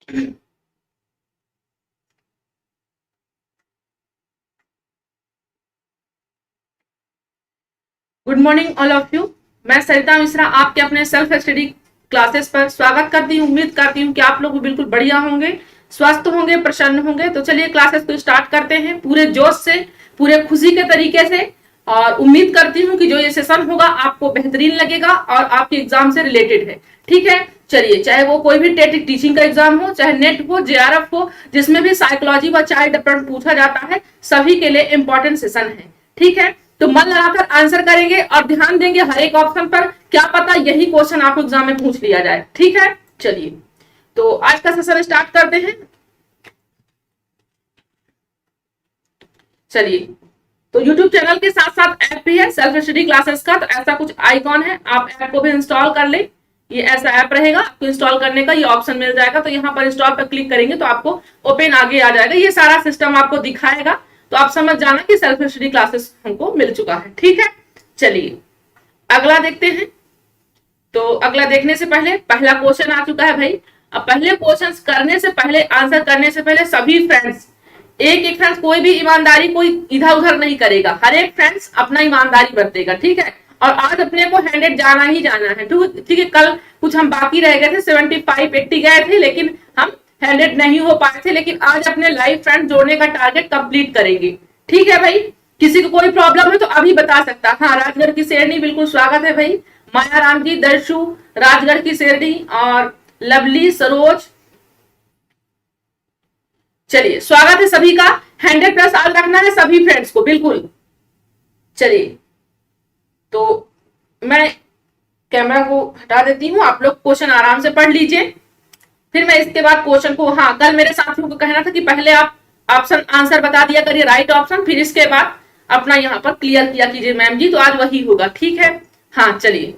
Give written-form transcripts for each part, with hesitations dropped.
Good morning all of you. मैं सरिता मिश्रा आपके अपने सेल्फ स्टडी क्लासेस पर स्वागत करती हूँ। उम्मीद करती हूँ कि आप लोग बिल्कुल बढ़िया होंगे, स्वस्थ होंगे, प्रसन्न होंगे। तो चलिए क्लासेस को स्टार्ट करते हैं पूरे जोश से, पूरे खुशी के तरीके से। और उम्मीद करती हूँ कि जो ये सेशन होगा आपको बेहतरीन लगेगा और आपके एग्जाम से रिलेटेड है। ठीक है, चलिए, चाहे वो कोई भी टेट टीचिंग का एग्जाम हो, चाहे नेट हो, जेआरएफ हो, जिसमें भी साइकोलॉजी व चाइल्ड डेवलपमेंट पूछा जाता है, सभी के लिए इंपॉर्टेंट सेशन है। ठीक है, तो मन लगाकर आंसर करेंगे और ध्यान देंगे हर एक ऑप्शन पर। क्या पता यही क्वेश्चन आपको एग्जाम में पूछ लिया जाए। ठीक है, चलिए तो आज का सेशन स्टार्ट करते हैं। चलिए, तो YouTube चैनल के साथ साथ ऐप भी है सेल्फ स्टडी क्लासेस का। तो ऐसा कुछ आइकॉन है, आप ऐप को भी इंस्टॉल कर ले। ये ऐसा ऐप रहेगा, आपको इंस्टॉल करने का ये ऑप्शन मिल जाएगा। तो यहाँ पर इंस्टॉल पर क्लिक करेंगे तो आपको ओपन आगे आ जाएगा, ये सारा सिस्टम आपको दिखाएगा। तो आप समझ जाना कि सेल्फ स्टडी क्लासेस हमको मिल चुका है। ठीक है, चलिए अगला देखते हैं। तो अगला देखने से पहले पहला क्वेश्चन आ चुका है भाई। अब पहले क्वेश्चन करने से पहले, आंसर करने से पहले सभी फ्रेंड्स, एक फ्रेंड्स कोई भी ईमानदारी कोई इधर उधर नहीं करेगा, हर एक फ्रेंड्स अपना ईमानदारी बरतेगा। ठीक है, और आज अपने को 100 जाना ही जाना है। ठीक है, कल कुछ हम बाकी रह गए थे, 75-80 गए थे, लेकिन हम 100 नहीं हो पाए थे। लेकिन आज अपने लाइव फ्रेंड जोड़ने का टारगेट कंप्लीट करेंगे। ठीक है भाई, किसी को कोई प्रॉब्लम है तो अभी बता सकता। हाँ, राजगढ़ की शेरनी, बिल्कुल स्वागत है भाई। माया राम जी, दर्शु, राजगढ़ की शेरनी और लवली, सरोज, चलिए स्वागत है सभी का। 100+ आज रखना है सभी फ्रेंड्स को, बिल्कुल। चलिए, तो मैं कैमरा को हटा देती हूँ, आप लोग क्वेश्चन आराम से पढ़ लीजिए। फिर मैं इसके बाद क्वेश्चन को, हाँ, कल मेरे साथियों को कहना था कि पहले आप ऑप्शन आंसर बता दिया करिए, राइट ऑप्शन, फिर इसके बाद अपना यहाँ पर क्लियर किया कीजिए मैम जी। तो आज वही होगा। ठीक है, हाँ चलिए,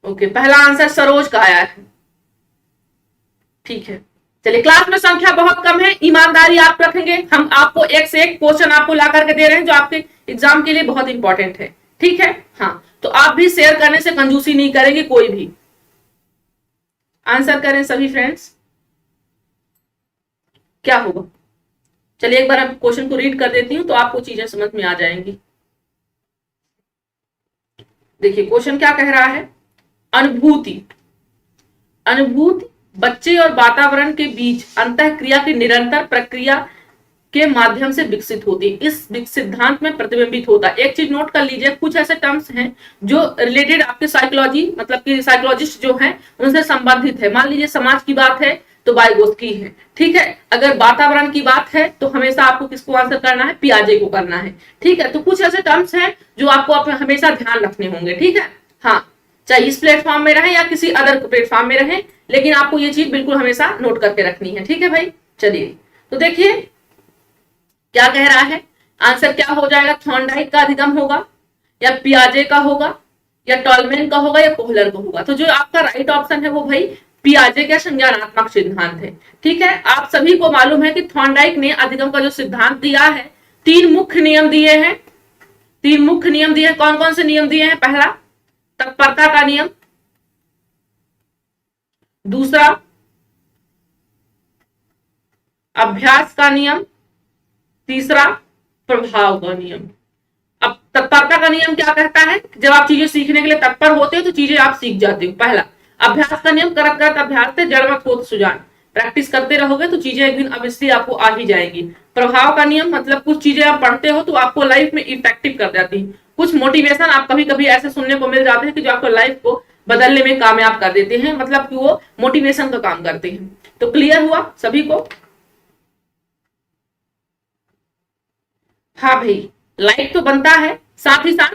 ओके, पहला आंसर सरोज का आया है। ठीक है, चलिए, क्लास में संख्या बहुत कम है, ईमानदारी आप रखेंगे। हम आपको एक से एक क्वेश्चन आपको ला करके दे रहे हैं जो आपके एग्जाम के लिए बहुत इंपॉर्टेंट है। ठीक है, हाँ, तो आप भी शेयर करने से कंजूसी नहीं करेंगे, कोई भी आंसर करें सभी फ्रेंड्स। क्या होगा, चलिए एक बार हम क्वेश्चन को रीड कर देती हूँ तो आपको चीजें समझ में आ जाएंगी। देखिए क्वेश्चन क्या कह रहा है। अनुभूति, अनुभूति बच्चे और वातावरण के बीच अंतःक्रिया की निरंतर प्रक्रिया के माध्यम से विकसित होती है। इस सिद्धांत में प्रतिबिंबित होता है। एक चीज नोट कर लीजिए, कुछ ऐसे टर्म्स हैं जो रिलेटेड आपके साइकोलॉजी, मतलब कि साइकोलॉजिस्ट जो हैं उनसे संबंधित है। मान लीजिए समाज की बात है तो वाइगोत्स्की है। ठीक है, अगर वातावरण की बात है तो हमेशा आपको किसको आंसर करना है, पियाजे को करना है। ठीक है, तो कुछ ऐसे टर्म्स हैं जो आपको हमेशा ध्यान रखने होंगे। ठीक है, हाँ, चाहे इस प्लेटफॉर्म में रहे या किसी अदर प्लेटफॉर्म में रहे, लेकिन आपको ये चीज बिल्कुल हमेशा नोट करके रखनी है। ठीक है भाई, चलिए तो देखिए क्या कह रहा है। आंसर क्या हो जाएगा, थॉर्नडाइक का अधिगम होगा या पियाजे का होगा या टॉलमैन का होगा या कोहलर का होगा। तो जो आपका राइट ऑप्शन है वो भाई पियाजे का संज्ञानात्मक सिद्धांत है। ठीक है, आप सभी को मालूम है कि थॉर्नडाइक ने अधिगम का जो सिद्धांत दिया है, 3 मुख्य नियम दिए हैं। 3 मुख्य नियम दिए हैं। कौन कौन से नियम दिए हैं? पहला, तत्परता का नियम। दूसरा, अभ्यास का नियम। तीसरा, प्रभाव का नियम। अब तत्परता का नियम क्या कहता है, जब आप चीजें सीखने के लिए तत्पर होते हो तो चीजें आप सीख जाते हो। पहला, अभ्यास का नियम, करत करत अभ्यास से जड़ मत होत सुजान। प्रैक्टिस करते रहोगे तो चीजें एक दिन अवश्य आपको आ ही जाएगी। प्रभाव का नियम, मतलब कुछ चीजें आप पढ़ते हो तो आपको लाइफ में इफेक्टिव कर जाती है। कुछ मोटिवेशन आप कभी कभी ऐसे सुनने को मिल जाते हैं कि जो आपको लाइफ को बदलने में कामयाब कर देते हैं, मतलब कि वो मोटिवेशन का काम करते हैं। तो क्लियर हुआ सभी को? हाँ भाई, लाइक तो बनता है, साथ ही साथ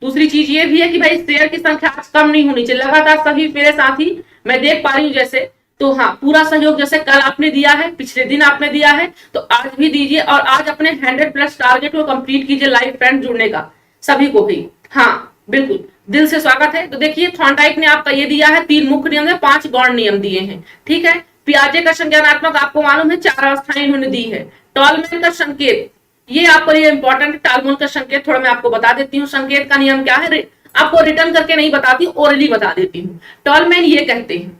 दूसरी चीज ये भी है कि भाई शेयर की संख्या कम नहीं होनी चाहिए। लगातार सभी मेरे साथी मैं देख पा रही हूँ जैसे, तो हाँ, पूरा सहयोग जैसे कल आपने दिया है, पिछले दिन आपने दिया है, तो आज भी दीजिए। और आज अपने 100+ टारगेट को कंप्लीट कीजिए लाइव फ्रेंड जुड़ने का, सभी को भी। हाँ बिल्कुल, दिल से स्वागत है। तो देखिए थॉर्नडाइक ने आपका ये दिया है, 3 मुख्य नियम है, 5 गौण नियम दिए हैं। ठीक है, पियाजे का संज्ञानात्मक आपको मालूम है, 4 अवस्थाएं इन्होंने दी है। टॉलमैन का संकेत, ये आपको लिए इंपॉर्टेंट है। टालमोन का संकेत थोड़ा मैं आपको बता देती हूँ। संकेत का नियम क्या है, आपको रिटर्न करके नहीं बताती, ओरली बता देती हूँ। टॉलमैन ये कहते हैं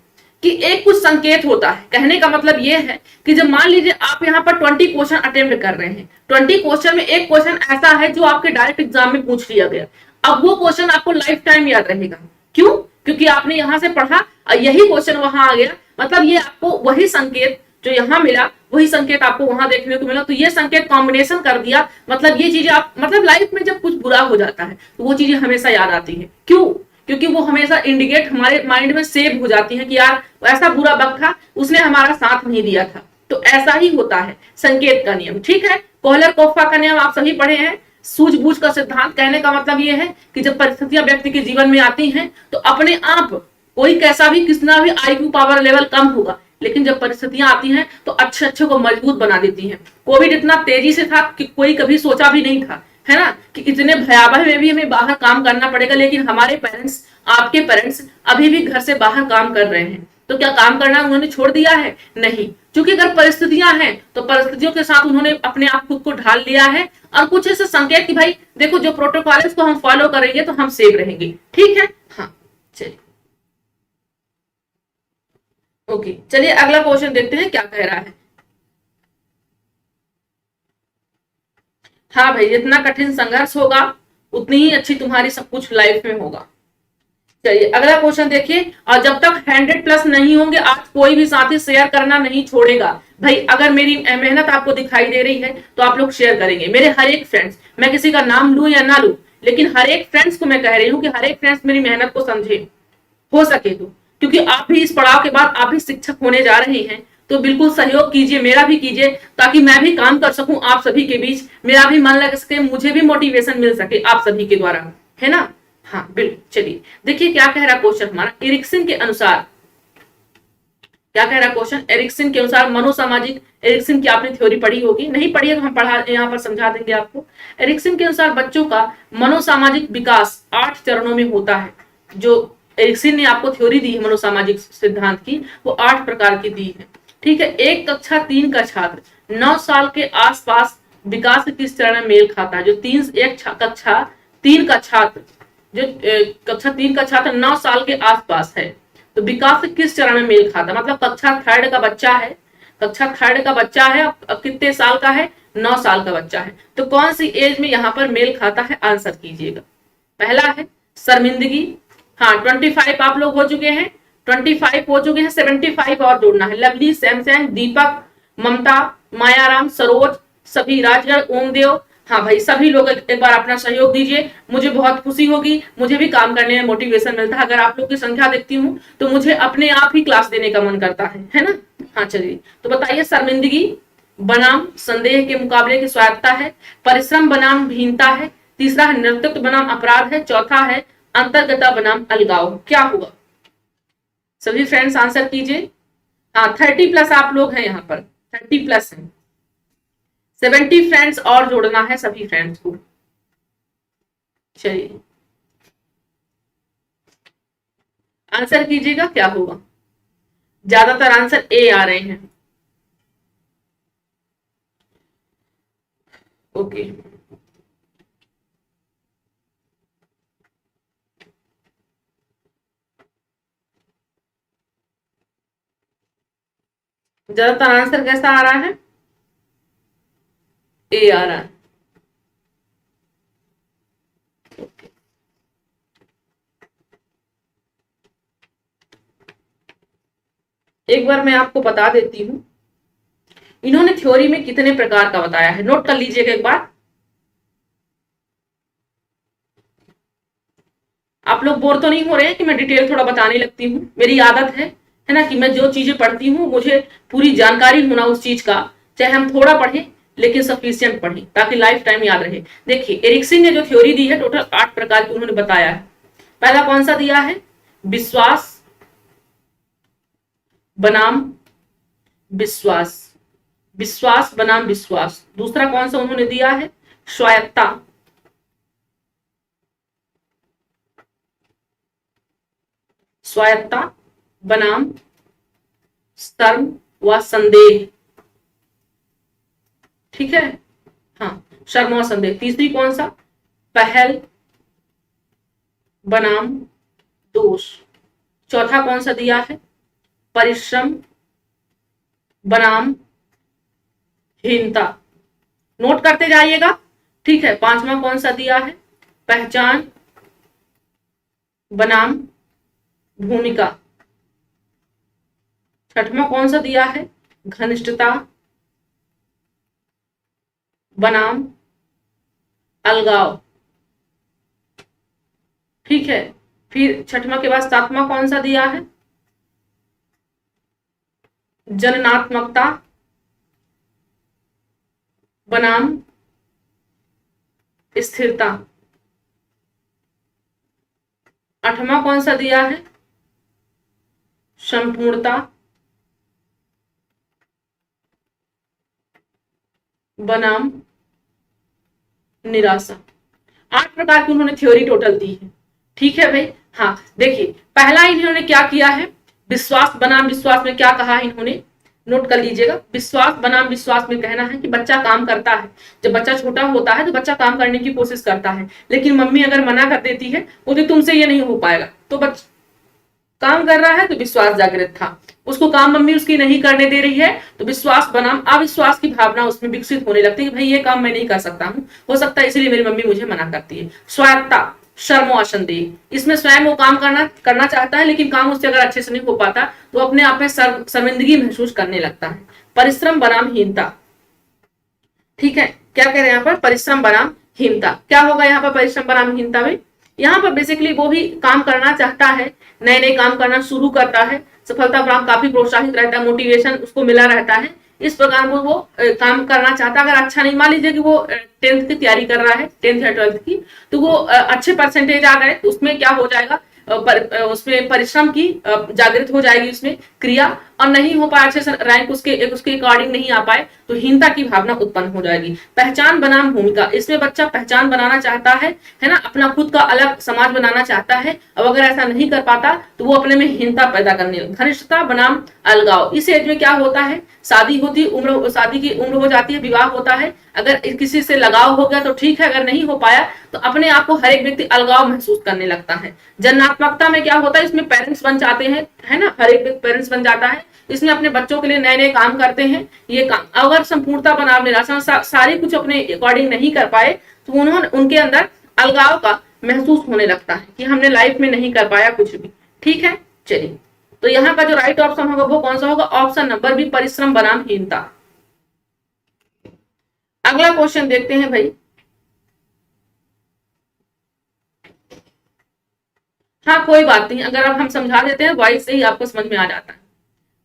कि एक कुछ संकेत होता है। कहने का मतलब ये है कि जब मान लीजिए आप यहाँ पर 20 क्वेश्चन अटेम्प्ट कर रहे हैं, 20 क्वेश्चन में एक क्वेश्चन ऐसा है जो आपके डायरेक्ट एग्जाम में पूछ लिया गया, अब वो क्वेश्चन आपको लाइफ टाइम याद रहेगा। क्यों? क्योंकि आपने यहां से पढ़ा और यही क्वेश्चन वहां आ गया, मतलब ये आपको वही संकेत जो यहाँ मिला वही संकेत आपको वहां देखने को मिला, तो ये संकेत कॉम्बिनेशन कर दिया, मतलब ये चीजें आप, मतलब लाइफ में जब कुछ बुरा हो जाता है तो वो चीजें हमेशा याद आती है। क्यों? क्योंकि वो हमेशा इंडिकेट हमारे माइंड में सेव हो जाती है कि यार ऐसा बुरा वक्त था, उसने हमारा साथ नहीं दिया था। तो ऐसा ही होता है संकेत का नियम। ठीक है, कोहलर कोफ्फा का नियम आप सभी पढ़े हैं। सूझबूझ का सिद्धांत, कहने का मतलब ये है कि जब परिस्थितियां व्यक्ति के जीवन में आती हैं तो अपने आप कोई कैसा भी कितना भी आईक्यू पावर लेवल कम होगा, लेकिन जब परिस्थितियां आती हैं तो अच्छे अच्छे को मजबूत बना देती हैं। कोविड इतना तेजी से था कि कोई कभी सोचा भी नहीं था, है ना, कि इतने भयावह में भी हमें बाहर काम करना पड़ेगा, लेकिन हमारे पेरेंट्स, आपके पेरेंट्स अभी भी घर से बाहर काम कर रहे हैं। तो क्या काम करना उन्होंने छोड़ दिया है? नहीं, क्योंकि अगर परिस्थितियां हैं तो परिस्थितियों के साथ उन्होंने अपने आप खुद को ढाल लिया है, और कुछ ऐसे संकेत कि भाई देखो जो प्रोटोकॉल है उसको हम फॉलो करेंगे तो हम सेफ रहेंगे। ठीक है, हाँ चलिए, ओके चलिए अगला क्वेश्चन देखते हैं क्या कह रहा है। हाँ भाई, जितना कठिन संघर्ष होगा उतनी ही अच्छी तुम्हारी सब कुछ लाइफ में होगा। चलिए अगला क्वेश्चन देखिए, और जब तक 100+ नहीं होंगे आज कोई भी साथी शेयर करना नहीं छोड़ेगा। भाई अगर मेरी मेहनत आपको दिखाई दे रही है तो आप लोग शेयर करेंगे। मेरे हर एक फ्रेंड्स, मैं किसी का नाम लूं या ना लूं, लेकिन हर एक फ्रेंड्स को मैं कह रही हूं कि हर एक फ्रेंड्स मेरी मेहनत को समझे, हो सके तो, क्योंकि आप भी इस पड़ाव के बाद आप भी शिक्षक होने जा रहे हैं, तो बिल्कुल सहयोग कीजिए, मेरा भी कीजिए, ताकि मैं भी काम कर सकूं आप सभी के बीच, मेरा भी मन लग सके, मुझे भी मोटिवेशन मिल सके आप सभी के द्वारा, है ना। हाँ बिल्कुल, चलिए देखिए क्या कह रहा क्वेश्चन हमारा। एरिक्सन के अनुसार क्या कह रहा क्वेश्चन, एरिक्सन के अनुसार मनोसामाजिक, एरिक्सन की आपने थ्योरी पढ़ी होगी, नहीं पढ़ी है तो हम पढ़ा यहाँ पर समझा देंगे आपको। एरिक्सन के अनुसार बच्चों का मनोसामाजिक विकास 8 चरणों में होता है। जो एरिक्सन ने आपको थ्योरी दी है मनोसामाजिक सिद्धांत की, वो 8 प्रकार की दी है। ठीक है, एक कक्षा 3 का छात्र 9 साल के आसपास विकास के किस चरण में मेल खाता है? जो कक्षा 3 का छात्र, जो कक्षा 3 का छात्र 9 साल के आसपास है, तो विकास के किस चरण में मेल खाता, मतलब कक्षा 3 का बच्चा है, कक्षा 3 का बच्चा है, अब कितने साल का है? 9 साल का बच्चा है, तो कौन सी एज में यहाँ पर मेल खाता है? आंसर कीजिएगा। पहला है शर्मिंदगी, हाँ 25 आप लोग हो चुके हैं, 25 हो चुके हैं, 75 और जोड़ना है। लवली, सैमसंग, दीपक, ममता, मायाराम, सरोज, सभी, राजगढ़, ओमदेव, हाँ भाई सभी लोग एक बार अपना सहयोग दीजिए, मुझे बहुत खुशी होगी, मुझे भी काम करने में मोटिवेशन मिलता है। अगर आप लोग की संख्या देखती हूँ तो मुझे अपने आप ही क्लास देने का मन करता है ना। हाँ चलिए, तो बताइए, शर्मिंदगी बनाम संदेह के मुकाबले की स्वायत्ता है, परिश्रम बनाम भीनता है, तीसरा है नेतृत्व बनाम अपराध है, चौथा है अंतर्गता बनाम अलगाव। क्या हुआ सभी फ्रेंड्स, आंसर कीजिए। हाँ 30+ आप लोग हैं यहाँ पर, 30+ हैं, 70 फ्रेंड्स और जोड़ना है सभी फ्रेंड्स को। चलिए आंसर कीजिएगा क्या होगा। ज्यादातर आंसर ए आ रहे हैं। ओके ज्यादातर आंसर कैसा आ रहा है? ए आ रहा है। एक बार मैं आपको बता देती हूं इन्होंने थ्योरी में कितने प्रकार का बताया है, नोट कर लीजिएगा एक बार। आप लोग बोर तो नहीं हो रहे हैं कि मैं डिटेल थोड़ा बताने लगती हूँ? मेरी आदत है ना, कि मैं जो चीजें पढ़ती हूँ मुझे पूरी जानकारी होना उस चीज का, चाहे हम थोड़ा पढ़ें लेकिन सफिशियंट पढ़ें, ताकि लाइफ टाइम याद रहे। देखिए एरिक्सन ने जो थ्योरी दी है टोटल 8 प्रकार की उन्होंने बताया है। पहला कौन सा दिया है? विश्वास बनाम विश्वास, विश्वास बनाम विश्वास। दूसरा कौन सा उन्होंने दिया है? स्वायत्ता, स्वायत्ता बनाम शर्म व संदेह। ठीक है, हाँ शर्म और संदेह। तीसरी कौन सा? पहल बनाम दोष। चौथा कौन सा दिया है? परिश्रम बनाम हीनता। नोट करते जाइएगा। ठीक है, पांचवा कौन सा दिया है? पहचान बनाम भूमिका। छठवां कौन सा दिया है? घनिष्ठता बनाम अलगाव। ठीक है, फिर छठवां के बाद सातवां कौन सा दिया है? जननात्मकता बनाम स्थिरता। आठवां कौन सा दिया है? संपूर्णता बनाम निराशा। 8 प्रकार की उन्होंने थ्योरी टोटल दी है। ठीक है भाई। हाँ देखिए, पहला इन्होंने क्या किया है? विश्वास बनाम विश्वास में क्या कहा है इन्होंने? नोट कर लीजिएगा। विश्वास बनाम विश्वास में कहना है कि बच्चा काम करता है। जब बच्चा छोटा होता है तो बच्चा काम करने की कोशिश करता है, लेकिन मम्मी अगर मना कर देती है, बोलती तुमसे ये नहीं हो पाएगा, तो बच्चा काम कर रहा है तो विश्वास जागृत था। उसको काम मम्मी उसकी नहीं करने दे रही है तो विश्वास बनाम अविश्वास की भावना उसमें विकसित होने लगती है कि भाई ये काम मैं नहीं कर सकता हूँ, हो सकता है इसीलिए मेरी मम्मी मुझे मना करती है। स्वायत्ता शर्म और संदेह। इसमें स्वयं वो काम करना चाहता है, लेकिन काम उससे अगर अच्छे से नहीं हो पाता तो अपने आप में शर्मिंदगी महसूस करने लगता है। परिश्रम बनाम हीनता। ठीक है, क्या कह रहे हैं यहाँ पर? परिश्रम बनाम हीनता। क्या होगा यहाँ पर परिश्रम बनाम हीनता में? यहाँ पर बेसिकली वो भी काम करना चाहता है, नए नए काम करना शुरू करता है, सफलता प्राप्त काफी प्रोत्साहित रहता है, मोटिवेशन उसको मिला रहता है। इस प्रकार वो काम करना चाहता है। अगर अच्छा नहीं, मान लीजिए कि वो 10th की तैयारी कर रहा है, 10th या 12th की, तो वो अच्छे परसेंटेज आ गए तो उसमें क्या हो जाएगा? उसमें परिश्रम की जागृत हो जाएगी उसमें क्रिया, और नहीं हो पाए अच्छे से रैंक उसके अकॉर्डिंग नहीं आ पाए तो हीनता की भावना उत्पन्न हो जाएगी। पहचान बनाम भूमिका। इसमें बच्चा पहचान बनाना चाहता है ना, अपना खुद का अलग समाज बनाना चाहता है। अब अगर ऐसा नहीं कर पाता तो वो अपने में हीनता पैदा करने लगता। घनिष्ठता बनाम अलगाव। इस एज में क्या होता है? शादी होती उम्र, शादी की उम्र हो जाती है, विवाह होता है। अगर किसी से लगाव हो गया तो ठीक है, अगर नहीं हो पाया तो अपने आप को हर एक व्यक्ति अलगाव महसूस करने लगता है। जननात्मकता में क्या होता है? इसमें पेरेंट्स बन जाते हैं, है ना, हर एक व्यक्ति पेरेंट्स बन जाता है। इसमें अपने बच्चों के लिए नए नए काम करते हैं। ये काम अगर संपूर्णता बनाम निराशा, सारी कुछ अपने अकॉर्डिंग नहीं कर पाए तो उन्होंने उनके अंदर अलगाव का महसूस होने लगता है कि हमने लाइफ में नहीं कर पाया कुछ भी। ठीक है, चलिए, तो यहाँ का जो राइट ऑप्शन होगा वो कौन सा होगा? ऑप्शन नंबर बी, परिश्रम बनाम हीनता। अगला क्वेश्चन देखते हैं भाई। हाँ कोई बात नहीं, अगर अब हम समझा देते हैं वॉइस से ही आपको समझ में आ जाता है।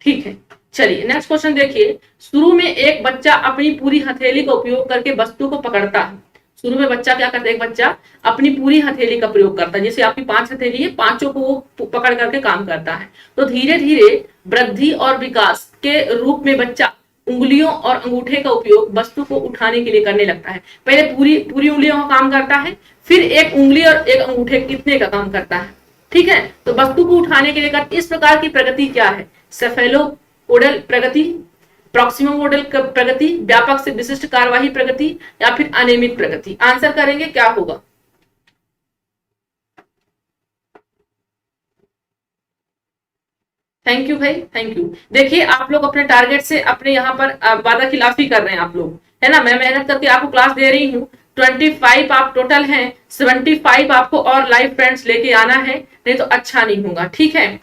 ठीक है, चलिए नेक्स्ट क्वेश्चन देखिए। शुरू में एक बच्चा अपनी पूरी हथेली का उपयोग करके वस्तु को पकड़ता है। शुरू में बच्चा क्या करता है? एक बच्चा अपनी पूरी हथेली का प्रयोग करता है। जैसे आपकी 5 हथेली है, पांचों को वो पकड़ करके काम करता है। तो धीरे धीरे वृद्धि और विकास के रूप में बच्चा उंगलियों और अंगूठे का उपयोग वस्तु को उठाने के लिए करने लगता है। पहले पूरी पूरी उंगलियों का काम करता है, फिर एक उंगली और एक अंगूठे कितने का काम करता है। ठीक है, तो वस्तु को उठाने के लिए इस प्रकार की प्रगति क्या है? सेफेलोपोडल प्रगति, प्रॉक्सिमल मॉडल प्रगति, व्यापक से विशिष्ट कार्यवाही प्रगति, या फिर अनियमित प्रगति। आंसर करेंगे क्या होगा? थैंक यू भाई, थैंक यू। देखिए आप लोग अपने टारगेट से अपने यहाँ पर वादा खिलाफी कर रहे हैं आप लोग, है ना। मैं मेहनत करके आपको क्लास दे रही हूँ। 25 आप टोटल हैं, 75 आपको और लाइव फ्रेंड्स लेके आना है, नहीं तो अच्छा नहीं होगा। ठीक है,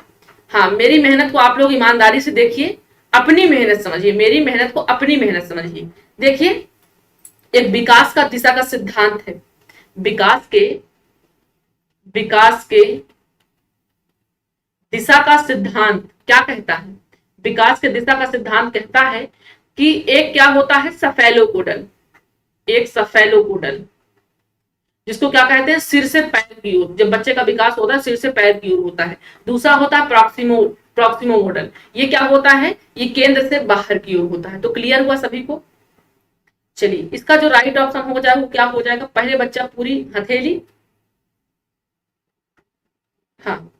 हाँ मेरी मेहनत को आप लोग ईमानदारी से देखिए, अपनी मेहनत समझिए, मेरी मेहनत को अपनी मेहनत समझिए। देखिए, एक विकास का दिशा का सिद्धांत है। विकास के दिशा का सिद्धांत क्या कहता है? विकास के दिशा का सिद्धांत कहता है कि एक क्या होता है? सफेलोपोडल, एक सफेलोपोडल, जिसको क्या कहते हैं? सिर से पैर की ओर। जब बच्चे का विकास होता है सिर से पैर की ओर होता है। दूसरा होता है प्रॉक्सिमो मॉडल। ये क्या होता है? ये केंद्र से बाहर की ओर होता है। तो क्लियर हुआ सभी को? चलिए, इसका जो राइट ऑप्शन हो जाएगा वो क्या हो जाएगा? पहले बच्चा पूरी हथेली, हाँ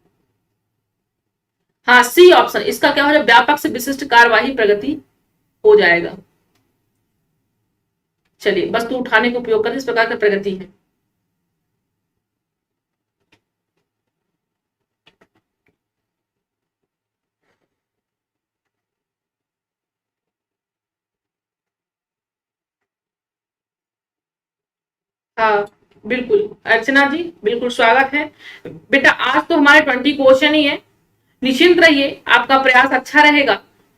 हाँ सी ऑप्शन, इसका क्या हो जाएगा? व्यापक से विशिष्ट कार्यवाही प्रगति हो जाएगा। चलिए, वस्तु उठाने का उपयोग करके इस प्रकार की प्रगति है। हाँ बिल्कुल अर्चना जी, बिल्कुल स्वागत है बेटा। आज तो हमारे 20 क्वेश्चन ही है, निश्चिंत रहिए, आपका प्रयास अच्छा रहेगा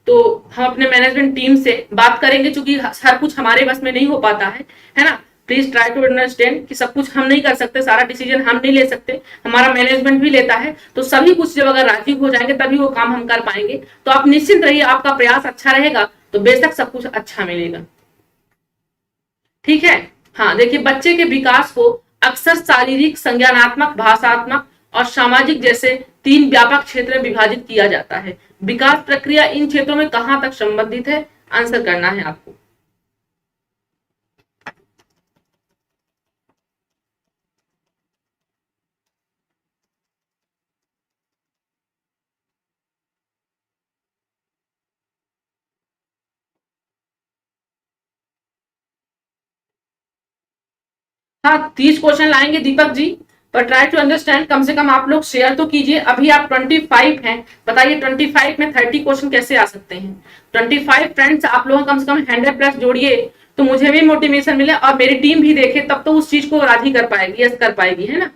तो हम अपने मैनेजमेंट टीम से बात करेंगे, क्योंकि हर कुछ हमारे बस में नहीं हो पाता है ना। प्लीज ट्राई टू अंडरस्टैंड कि सब कुछ हम नहीं कर सकते, सारा डिसीजन हम नहीं ले सकते, हमारा मैनेजमेंट भी लेता है। तो सभी कुछ जब अगर राजी हो जाएंगे तभी वो काम हम कर पाएंगे। तो आप निश्चिंत रहिए, आपका प्रयास अच्छा रहेगा तो बेशक सब कुछ अच्छा मिलेगा। ठीक है। हाँ देखिए, बच्चे के विकास को अक्सर शारीरिक, संज्ञानात्मक, भाषात्मक और सामाजिक जैसे 3 व्यापक क्षेत्र में विभाजित किया जाता है। विकास प्रक्रिया इन क्षेत्रों में कहां तक संबंधित है, आंसर करना है आपको। हाँ 30 क्वेश्चन लाएंगे दीपक जी, पर ट्राई टू अंडरस्टैंड, कम से कम आप लोग शेयर तो कीजिए। अभी आप 25 हैं, बताइए 25 में 30 क्वेश्चन कैसे आ सकते हैं। 25 फ्रेंड्स आप लोग कम से कम 100+ जोड़िए, तो मुझे भी मोटिवेशन मिले और मेरी टीम भी देखे, तब तो उस चीज को राजी कर पाएगी, यस कर पाएगी, है ना।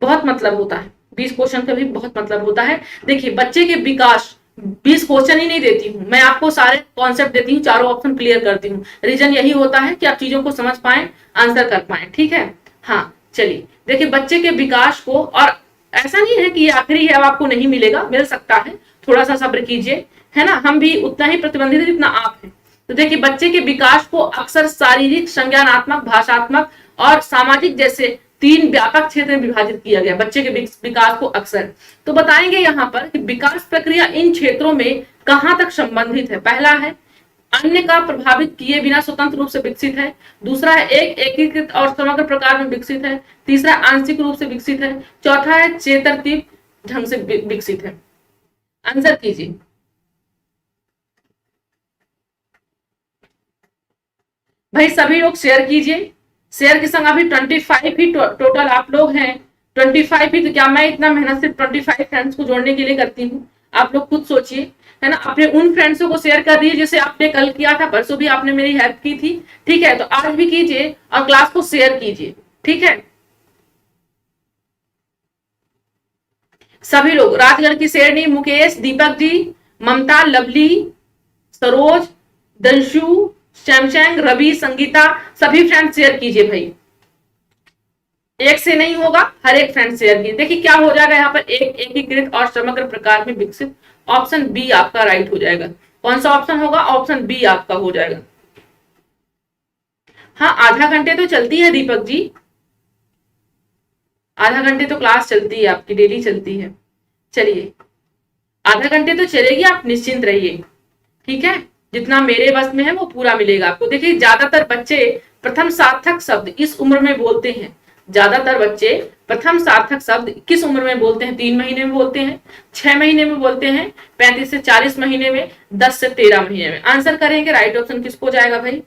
बहुत मतलब होता है, 20 क्वेश्चन का भी बहुत मतलब होता है। देखिए बच्चे के विकास, 20 क्वेश्चन ही नहीं देती हूँ मैं आपको, सारे कॉन्सेप्ट देती हूँ, चारों ऑप्शन क्लियर करती हूँ। रीजन यही होता है कि आप चीजों को समझ पाए, आंसर कर पाए। ठीक है। हाँ चलिए, देखिए बच्चे के विकास को, और ऐसा नहीं है कि ये आखिरी है, अब आपको नहीं मिलेगा, मिल सकता है, थोड़ा सा सब्र कीजिए, है ना। हम भी उतना ही प्रतिबंधित है जितना आप हैं। तो देखिए बच्चे के विकास को अक्सर शारीरिक, संज्ञानात्मक, भाषात्मक और सामाजिक जैसे 3 व्यापक क्षेत्र में विभाजित किया गया बच्चे के विकास को अक्सर। तो बताएंगे यहाँ पर कि विकास प्रक्रिया इन क्षेत्रों में कहां तक संबंधित है। पहला है अन्य का प्रभावित किए बिना स्वतंत्र रूप से विकसित है। दूसरा है एक एकीकृत और समग्र प्रकार में विकसित है। तीसरा आंशिक रूप से विकसित है। चौथा है चेतरतीब ढंग से विकसित है। आंसर कीजिए भाई, सभी लोग शेयर कीजिए। शेयर के संग अभी 25 ही टोटल आप लोग हैं। 25 ही, तो क्या मैं इतना मेहनत सिर्फ 25 फ्रेंड्स को जोड़ने के लिए करती हूँ? आप लोग खुद सोचिए, है ना। अपने उन फ्रेंड्सों को शेयर कर दीजिए जैसे आपने कल किया था, परसों भी आपने मेरी हेल्प की थी। ठीक है, तो आज भी कीजिए और क्लास को शेयर कीजिए। ठीक है, सभी लोग, राजगढ़ की शेरनी, मुकेश, दीपक जी, ममता, लवली, सरोज, दंशु, शैमशैंग, रवि, संगीता, सभी फ्रेंड शेयर कीजिए भाई। एक से नहीं होगा, हर एक फ्रेंड शेयर कीजिए। देखिए क्या हो जाएगा यहाँ पर, एक एकीकृत और समग्र प्रकार में विकसित। ऑप्शन बी आपका राइट हो जाएगा। कौन सा ऑप्शन होगा? ऑप्शन बी आपका हो जाएगा। हाँ आधा घंटे तो चलती है दीपक जी, आधा घंटे तो क्लास चलती है आपकी, डेली चलती है। चलिए, आधा घंटे तो चलेगी, आप निश्चिंत रहिए। ठीक है, जितना मेरे बस में है वो पूरा मिलेगा आपको। देखिए ज्यादातर बच्चे प्रथम सार्थक शब्द इस उम्र में बोलते हैं। ज्यादातर बच्चे प्रथम सार्थक शब्द किस उम्र में बोलते हैं? 3 महीने में बोलते हैं, 6 महीने में बोलते हैं, 35 से 40 महीने में, 10 से 13 महीने में। आंसर करेंगे, राइट ऑप्शन किसको जाएगा भाई?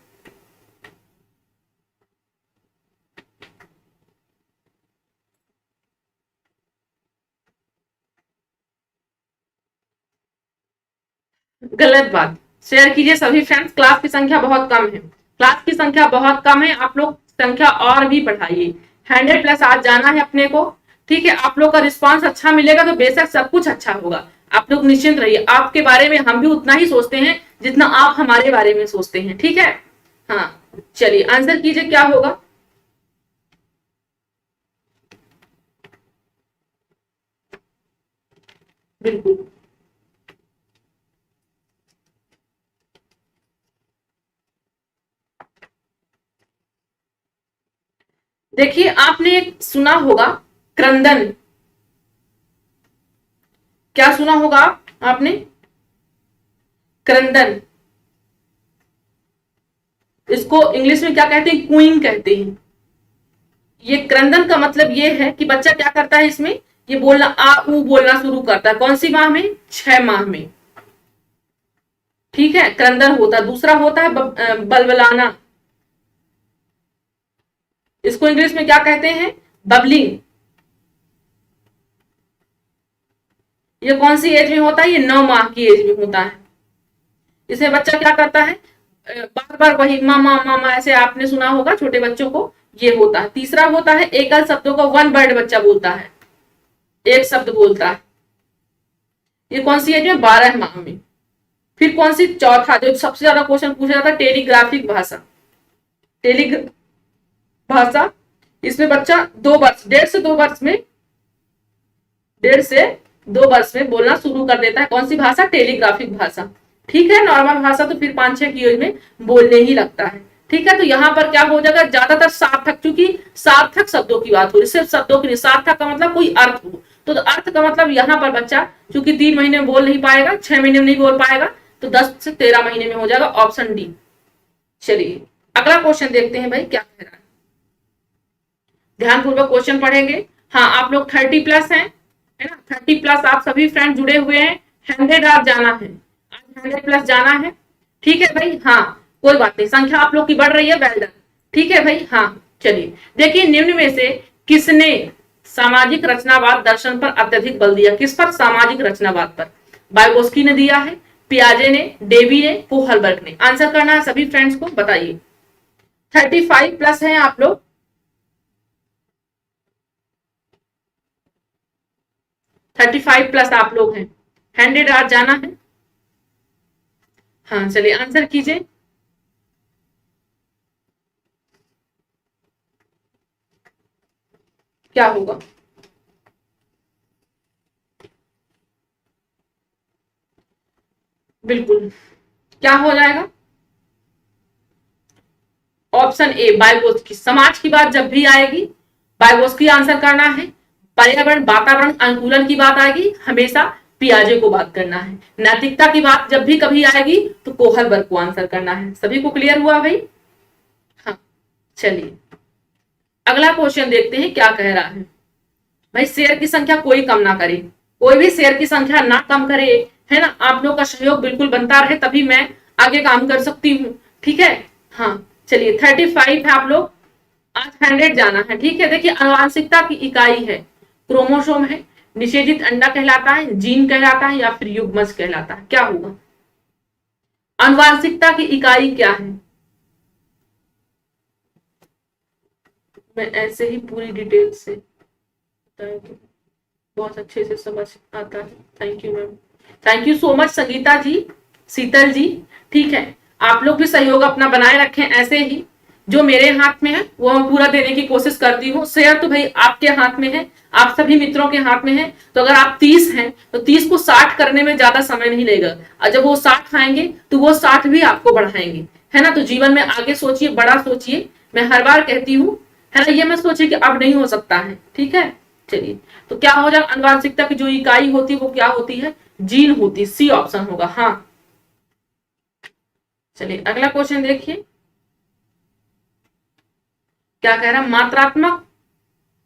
गलत बात। शेयर कीजिए सभी फ्रेंड्स, क्लास की संख्या बहुत कम है, क्लास की संख्या बहुत कम है, आप लोग संख्या और भी बढ़ाइए। 100+ आज जाना है अपने को। ठीक है, आप लोग का रिस्पांस अच्छा मिलेगा तो बेशक सब कुछ अच्छा होगा। आप लोग निश्चिंत रहिए, आपके बारे में हम भी उतना ही सोचते हैं जितना आप हमारे बारे में सोचते हैं। ठीक है। हाँ चलिए, आंसर कीजिए क्या होगा। बिल्कुल, देखिए आपने सुना होगा क्रंदन, क्या सुना होगा आपने? क्रंदन, इसको इंग्लिश में क्या कहते हैं? क्वींग कहते हैं। ये क्रंदन का मतलब ये है कि बच्चा क्या करता है इसमें, ये बोलना, आ ऊ बोलना शुरू करता है। कौन सी माह में? 6 माह में। ठीक है, क्रंदन होता है। दूसरा होता है बलबलाना, इसको इंग्लिश में क्या कहते हैं? बबलिंग। ये कौन सी एज में होता है? ये 9 माह की एज में होता है। इसमें बच्चा क्या करता है? बार बार वही मामा मामा ऐसे आपने सुना होगा छोटे बच्चों को, ये होता है। तीसरा होता है एकल शब्दों को वन वर्ड बच्चा बोलता है, एक शब्द बोलता है, ये कौन सी एज में, 12 माह में। फिर कौन सी, चौथा जो सबसे ज्यादा क्वेश्चन पूछा जाता है, टेलीग्राफिक भाषा। टेलीग्राफ भाषा, इसमें बच्चा 2 वर्ष, 1.5 से 2 वर्ष में बोलना शुरू कर देता है। कौन सी भाषा, टेलीग्राफिक भाषा। ठीक है, नॉर्मल भाषा तो फिर 5-6 की एज में बोलने ही लगता है। ठीक है, तो यहाँ पर क्या हो जाएगा, ज्यादातर सार्थक, क्योंकि सार्थक शब्दों की बात हो रही, सिर्फ शब्दों की नहीं, सार्थक का मतलब कोई अर्थ हो, तो अर्थ का मतलब यहाँ पर बच्चा चूंकि 3 महीने में बोल नहीं पाएगा, 6 महीने में नहीं बोल पाएगा, तो 10 से 13 महीने में हो जाएगा, ऑप्शन डी। चलिए अगला क्वेश्चन देखते हैं भाई क्या कह रहा है, ध्यानपूर्वक क्वेश्चन पढ़ेंगे। हाँ, आप लोग 30+ हैं, है ना, 30+ आप सभी फ्रेंड जुड़े हुए हैं। 100 आज जाना है, आज 100+ जाना है। ठीक है भाई, हाँ कोई बात नहीं, संख्या आप लोग की बढ़ रही है, वेल डन। ठीक है भाई, हाँ चलिए देखिए, निम्न में से किसने सामाजिक रचनावाद दर्शन पर अत्यधिक बल दिया, किस पर, सामाजिक रचनावाद पर। वाइगोस्की ने दिया है, पियाजे ने, डेवी ने, कोहलबर्ग ने। आंसर करना है सभी फ्रेंड्स को, बताइए। 35+ हैं आप लोग, 35+ आप लोग हैं, 100 आज जाना है। हाँ चलिए आंसर कीजिए। क्या होगा, बिल्कुल क्या हो जाएगा, ऑप्शन ए वाइगोस्की। समाज की बात जब भी आएगी वाइगोस्की आंसर करना है। पर्यावरण वातावरण अनुकूलन की बात आएगी, हमेशा पियाजे को बात करना है। नैतिकता की बात जब भी कभी आएगी तो कोहलबर्ग को आंसर करना है। सभी को क्लियर हुआ भाई? हाँ चलिए अगला क्वेश्चन देखते हैं क्या कह रहा है। भाई शेयर की संख्या कोई कम ना करे, कोई भी शेयर की संख्या ना कम करे, है ना। आप लोग का सहयोग बिल्कुल बनता रहे, तभी मैं आगे काम कर सकती हूँ। ठीक है, हाँ चलिए 35 है आप लोग, आज 100 जाना है। ठीक है, देखिए आनुवांशिकता की इकाई है, क्रोमोसोम है, निषेधित अंडा कहलाता है, जीन कहलाता है, या फिर युग्मज कहलाता है। क्या होगा, आनुवांशिकता की इकाई क्या है? मैं ऐसे ही पूरी डिटेल से बहुत अच्छे से समझ आता है। Thank you ma'am, thank you so much Sangeeta ji, Sheetal ji. ठीक है, आप लोग भी सहयोग अपना बनाए रखें, ऐसे ही जो मेरे हाथ में है वो मैं पूरा देने की कोशिश करती हूँ। शेयर तो भाई आपके हाथ में है, आप सभी मित्रों के हाथ में है। तो अगर आप 30 हैं तो 30 को 60 करने में ज्यादा समय नहीं लगेगा, और जब वो 60 आएंगे तो वो 60 भी आपको बढ़ाएंगे, है ना। तो जीवन में आगे सोचिए, बड़ा सोचिए। मैं हर बार कहती हूँ, है ना, ये मत सोचिए कि अब नहीं हो सकता है। ठीक है, चलिए तो क्या हो जाएगा, आनुवांशिकता की जो इकाई होती है वो क्या होती है, जीन होती, सी ऑप्शन होगा। हाँ चलिए अगला क्वेश्चन देखिए क्या कह रहा है। मात्रात्मक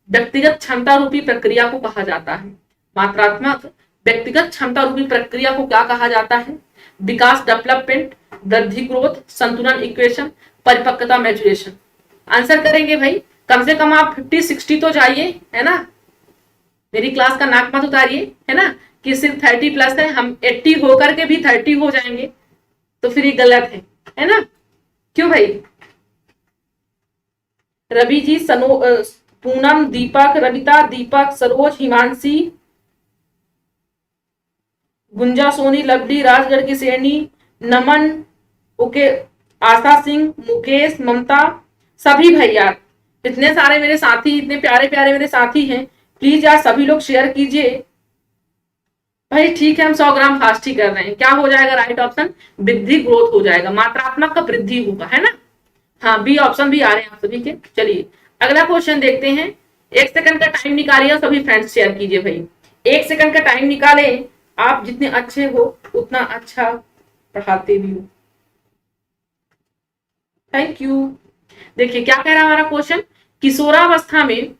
व्यक्तिगत क्षमता रूपी प्रक्रिया को कहा जाता है, मात्रात्मक व्यक्तिगत क्षमता रूपी प्रक्रिया को क्या कहा जाता है? विकास डेवलपमेंट, वृद्धि ग्रोथ, संतुलन इक्वेशन, परिपक्वता मैचुरेशन। आंसर करेंगे भाई, कम से कम आप 50-60 तो जाइए, है ना। मेरी क्लास का नाक मत उतारिए, है ना, कि सिर्फ 30+ है, हम 80 होकर के भी 30 हो जाएंगे तो फिर ये गलत है ना। क्यों भाई? रवि जी, पूनम, दीपक, रविता, दीपक, सरोज, हिमांशी, गुंजा, सोनी, लवली, राजगढ़ की शेरनी, नमन, ओके, आशा सिंह, मुकेश, ममता, सभी भैया, इतने सारे मेरे साथी, इतने प्यारे प्यारे मेरे साथी हैं। प्लीज यार सभी लोग शेयर कीजिए भाई। ठीक है, हम 100 ग्राम फास्ट ही कर रहे हैं। क्या हो जाएगा राइट ऑप्शन, वृद्धि ग्रोथ हो जाएगा, मात्रात्मक का वृद्धि होगा, है ना। हाँ बी ऑप्शन भी आ रहे हैं आप सभी के। चलिए अगला क्वेश्चन देखते हैं। 1 सेकंड का टाइम निकालिए, सभी फ्रेंड्स शेयर कीजिए भाई। 1 सेकंड का टाइम निकाले, आप जितने अच्छे हो उतना अच्छा पढ़ाते भी हो। Thank you. देखिए क्या कह रहा है हमारा क्वेश्चन, किशोरावस्था में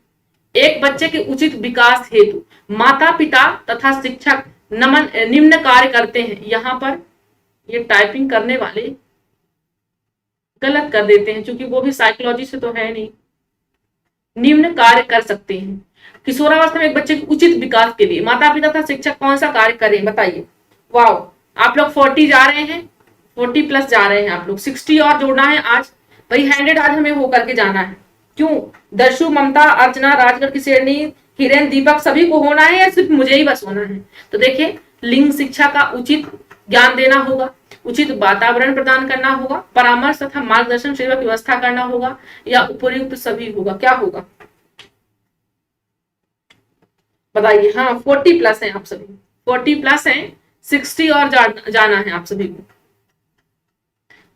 एक बच्चे के उचित विकास हेतु माता पिता तथा शिक्षक निम्न कार्य करते हैं। यहां पर ये टाइपिंग करने वाले गलत कर देते हैं, क्योंकि वो भी साइकोलॉजी से तो है नहीं। निम्न कार्य कर सकते हैं, किशोरावस्था में एक बच्चे के उचित विकास के लिए माता पिता तथा शिक्षक कौन सा कार्य करें, बताइए। वाओ, आप लोग 40 जा रहे हैं, 40+ जा रहे हैं आप लोग, 60 और जोड़ना है आज भाई। 100 आज हमें हो करके जाना है। क्यों? दर्शु, ममता, अर्चना, राजगढ़ की शेरनी, हिरेन, दीपक सभी को होना है या सिर्फ मुझे ही बस होना है? तो देखिए, लिंग शिक्षा का उचित ज्ञान देना होगा, उचित वातावरण प्रदान करना होगा, परामर्श तथा मार्गदर्शन सेवा की व्यवस्था करना होगा, या उपयुक्त सभी होगा? क्या होगा बताइए। हाँ, 40+ हैं आप सभी, 40+ हैं, 60 और जाना है आप सभी को।